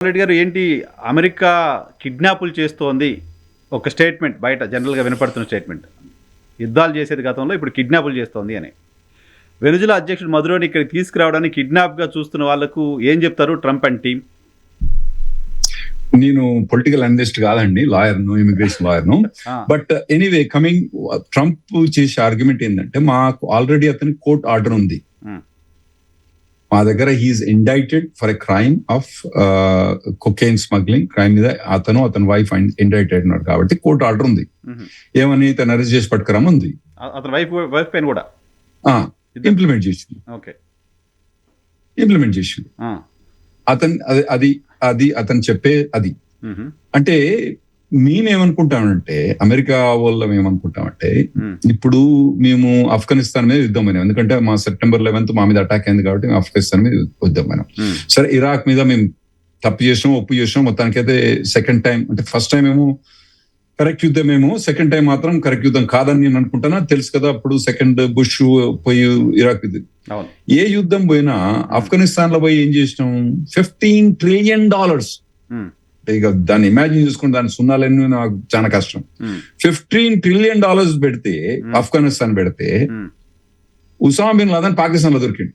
రెడ్డి గారు ఏంటి అమెరికా కిడ్నాపులు చేస్తోంది ఒక స్టేట్మెంట్ బయట జనరల్గా వినపడుతున్న స్టేట్మెంట్. యుద్ధాలు చేసేది గతంలో, ఇప్పుడు కిడ్నాపులు చేస్తోంది అని. వెనుజులా అధ్యక్షుడు మదురోని ఇక్కడికి తీసుకురావడానికి కిడ్నాప్గా చూస్తున్న వాళ్లకు ఏం చెప్తారు ట్రంప్ అండ్ టీం? నేను పొలిటికల్ అనలిస్ట్ కాదండి, లాయర్ను, ఇమిగ్రేషన్ లాయర్ను. బట్ ఎనీవే కమింగ్, ట్రంప్ చేసే ఆర్గ్యుమెంట్ ఏంటంటే మాకు ఆల్రెడీ అతని కోర్ట్ ఆర్డర్ ఉంది. మా దగ్గర he's indicted for a crime of cocaine smuggling crime మీద అతని వైఫ్ ఇండైటెడ్ ఉన్నారు కాబట్టి కోర్టు ఆర్డర్ ఉంది. ఏమని తను అరెస్ట్ చేసి పట్టుకురామని ఉంది. అతని వైఫ్ పైన కూడా ఇంప్లిమెంట్ చేసింది. అతను అది అతను చెప్పే అది. అంటే మేమేమనుకుంటామంటే, అమెరికా వాళ్ళం ఏమనుకుంటామంటే, ఇప్పుడు మేము ఆఫ్ఘనిస్తాన్ మీద యుద్ధం అయినాం, ఎందుకంటే మా September 11th మా మీద అటాక్ అయింది కాబట్టి మేము ఆఫ్ఘనిస్తాన్ మీద యుద్ధం అయినాం. సరే, ఇరాక్ మీద మేము తప్పు చేసినాం, ఒప్పు చేసినాం. మొత్తానికైతే సెకండ్ టైం, అంటే ఫస్ట్ టైం ఏమో కరెక్ట్ యుద్ధం ఏమో, సెకండ్ టైం మాత్రం కరెక్ట్ యుద్ధం కాదని నేను అనుకుంటున్నా. తెలుసు కదా, అప్పుడు సెకండ్ బుష్ పోయి ఇరాక్ యుద్ధం. ఏ యుద్ధం పోయినా ఆఫ్ఘనిస్తాన్ లో పోయి ఏం చేసినాం, $15 trillion. ఇక దాన్ని ఇమాజిన్ చేసుకుని దాని సున్నాలన్నీ నాకు చాలా కష్టం. $15 trillion పెడితే, ఆఫ్ఘనిస్తాన్ పెడితే, ఉసామా బిన్ లాదెన్ పాకిస్తాన్ లో దొరికింది.